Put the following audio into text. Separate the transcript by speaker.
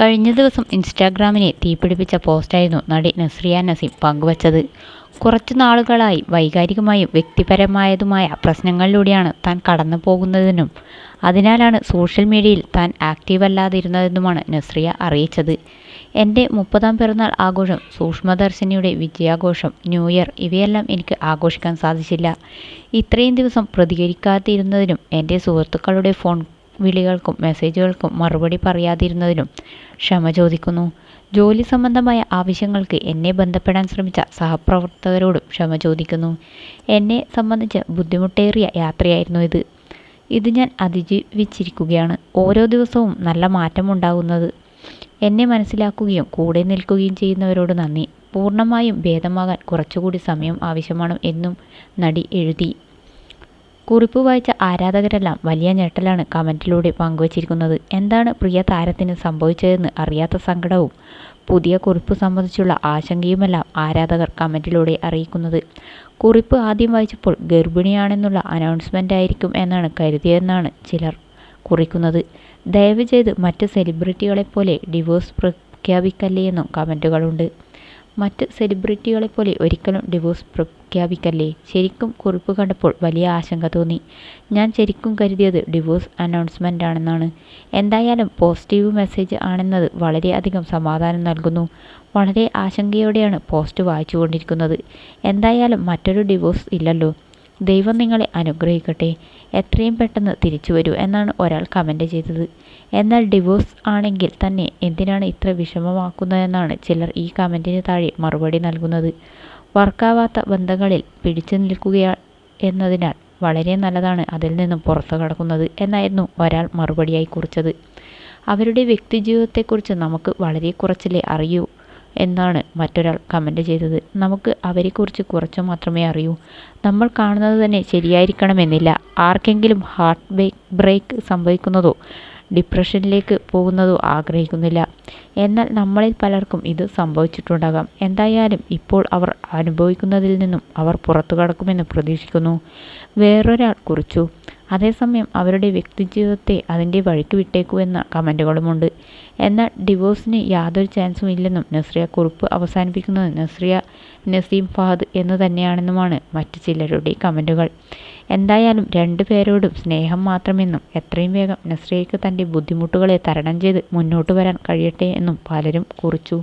Speaker 1: കഴിഞ്ഞ ദിവസം ഇൻസ്റ്റാഗ്രാമിനെ തീപിടിപ്പിച്ച പോസ്റ്റായിരുന്നു നടി നസ്രിയ നസീം പങ്കുവച്ചത്. കുറച്ചു നാളുകളായി വൈകാരികമായും വ്യക്തിപരമായതുമായ പ്രശ്നങ്ങളിലൂടെയാണ് താൻ കടന്നു പോകുന്നതെന്നും അതിനാലാണ് സോഷ്യൽ മീഡിയയിൽ താൻ ആക്റ്റീവല്ലാതിരുന്നതെന്നുമാണ് നസ്രിയ അറിയിച്ചത്. എൻ്റെ 30ാം പിറന്നാൾ ആഘോഷം, സൂക്ഷ്മദർശിനിയുടെ വിജയാഘോഷം, ന്യൂ ഇയർ ഇവയെല്ലാം എനിക്ക് ആഘോഷിക്കാൻ സാധിച്ചില്ല. ഇത്രയും ദിവസം പ്രതികരിക്കാതിരുന്നതിനും എൻ്റെ സുഹൃത്തുക്കളുടെ ഫോൺ വിളികൾക്കും മെസ്സേജുകൾക്കും മറുപടി പറയാതിരുന്നതിനും ക്ഷമ ചോദിക്കുന്നു. ജോലി സംബന്ധമായ ആവശ്യങ്ങൾക്ക് എന്നെ ബന്ധപ്പെടാൻ ശ്രമിച്ച സഹപ്രവർത്തകരോടും ക്ഷമ ചോദിക്കുന്നു. എന്നെ സംബന്ധിച്ച് ബുദ്ധിമുട്ടേറിയ യാത്രയായിരുന്നു ഇത്. ഞാൻ അതിജീവിച്ചിരിക്കുകയാണ്. ഓരോ ദിവസവും നല്ല മാറ്റമുണ്ടാകുന്നത്. എന്നെ മനസ്സിലാക്കുകയും കൂടെ നിൽക്കുകയും ചെയ്യുന്നവരോട് നന്ദി. പൂർണ്ണമായും ഭേദമാകാൻ കുറച്ചുകൂടി സമയം ആവശ്യമാണ് എന്നും നടി എഴുതി. കുറിപ്പ് വായിച്ച ആരാധകരെല്ലാം വലിയ ഞെട്ടലാണ് കമൻറ്റിലൂടെ പങ്കുവച്ചിരിക്കുന്നത്. എന്താണ് പ്രിയ താരത്തിന് സംഭവിച്ചതെന്ന് അറിയാത്ത സങ്കടവും പുതിയ കുറിപ്പ് സംബന്ധിച്ചുള്ള ആശങ്കയുമെല്ലാം ആരാധകർ കമൻറ്റിലൂടെ അറിയിക്കുന്നത്. കുറിപ്പ് ആദ്യം വായിച്ചപ്പോൾ ഗർഭിണിയാണെന്നുള്ള അനൗൺസ്മെൻ്റ് ആയിരിക്കും എന്നാണ് കരുതിയതെന്നാണ് ചിലർ കുറിക്കുന്നത്. ദയവ് ചെയ്ത് മറ്റ് സെലിബ്രിറ്റികളെപ്പോലെ ഡിവോഴ്സ് പ്രഖ്യാപിക്കല്ലേ എന്നും കമൻറ്റുകളുണ്ട്. മറ്റ് സെലിബ്രിറ്റികളെപ്പോലെ ഒരിക്കലും ഡിവോഴ്സ് പ്രഖ്യാപിക്കല്ലേ. ശരിക്കും കുറിപ്പ് കണ്ടപ്പോൾ വലിയ ആശങ്ക തോന്നി. ഞാൻ ശരിക്കും കരുതിയത് ഡിവോഴ്സ് അനൗൺസ്മെൻ്റ് ആണെന്നാണ്. എന്തായാലും പോസിറ്റീവ് മെസ്സേജ് ആണെന്നത് വളരെയധികം സമാധാനം നൽകുന്നു. വളരെ ആശങ്കയോടെയാണ് പോസ്റ്റ് വായിച്ചുകൊണ്ടിരിക്കുന്നത്. എന്തായാലും മറ്റൊരു ഡിവോഴ്സ് ഇല്ലല്ലോ. ദൈവം നിങ്ങളെ അനുഗ്രഹിക്കട്ടെ. എത്രയും പെട്ടെന്ന് തിരിച്ചു വരൂ എന്നാണ് ഒരാൾ കമൻറ്റ് ചെയ്തത്. എന്നാൽ ഡിവോഴ്സ് ആണെങ്കിൽ തന്നെ എന്തിനാണ് ഇത്ര വിഷമമാക്കുന്നതെന്നാണ് ചിലർ ഈ കമൻറ്റിന് താഴെ മറുപടി നൽകുന്നത്. വർക്കാവാത്ത ബന്ധങ്ങളിൽ പിടിച്ചു നിൽക്കുക എന്നതിനാൽ വളരെ നല്ലതാണ് അതിൽ നിന്നും പുറത്തു കടക്കുന്നത് എന്നായിരുന്നു ഒരാൾ മറുപടിയായി കുറിച്ചത്. അവരുടെ വ്യക്തിജീവിതത്തെക്കുറിച്ച് നമുക്ക് വളരെ കുറച്ചല്ലേ അറിയൂ എന്നാണ് മറ്റൊരാൾ കമൻറ്റ് ചെയ്തത്. നമുക്ക് അവരെക്കുറിച്ച് കുറച്ച് മാത്രമേ അറിയൂ. നമ്മൾ കാണുന്നത് തന്നെ ശരിയായിരിക്കണമെന്നില്ല. ആർക്കെങ്കിലും ഹാർട്ട് ബ്രേക്ക് സംഭവിക്കുന്നതോ ഡിപ്രഷനിലേക്ക് പോകുന്നതോ ആഗ്രഹിക്കുന്നില്ല. എന്നാൽ നമ്മളിൽ പലർക്കും ഇത് സംഭവിച്ചിട്ടുണ്ടാകാം. എന്തായാലും ഇപ്പോൾ അവർ അനുഭവിക്കുന്നതിൽ നിന്നും അവർ പുറത്തു കടക്കുമെന്ന് പ്രതീക്ഷിക്കുന്നു. വേറൊരാൾ കുറിച്ചു. അതേസമയം അവരുടെ വ്യക്തിജീവിതത്തെ അതിൻ്റെ വഴിക്ക് വിട്ടേക്കൂ എന്ന കമൻറ്റുകളുമുണ്ട്. എന്നാൽ ഡിവോഴ്സിന് യാതൊരു ചാൻസും ഇല്ലെന്നും നസ്രിയ കുറിപ്പ് അവസാനിപ്പിക്കുന്നത് നസ്രിയ നസീം ഫഹദ് എന്ന് തന്നെയാണെന്നുമാണ് മറ്റ് ചിലരുടെ കമൻറ്റുകൾ. എന്തായാലും രണ്ടു പേരോടും സ്നേഹം മാത്രമെന്നും എത്രയും വേഗം നസ്രിയയ്ക്ക് തൻ്റെ ബുദ്ധിമുട്ടുകളെ തരണം ചെയ്ത് മുന്നോട്ട് വരാൻ കഴിയട്ടെ എന്നും പലരും കുറിച്ചു.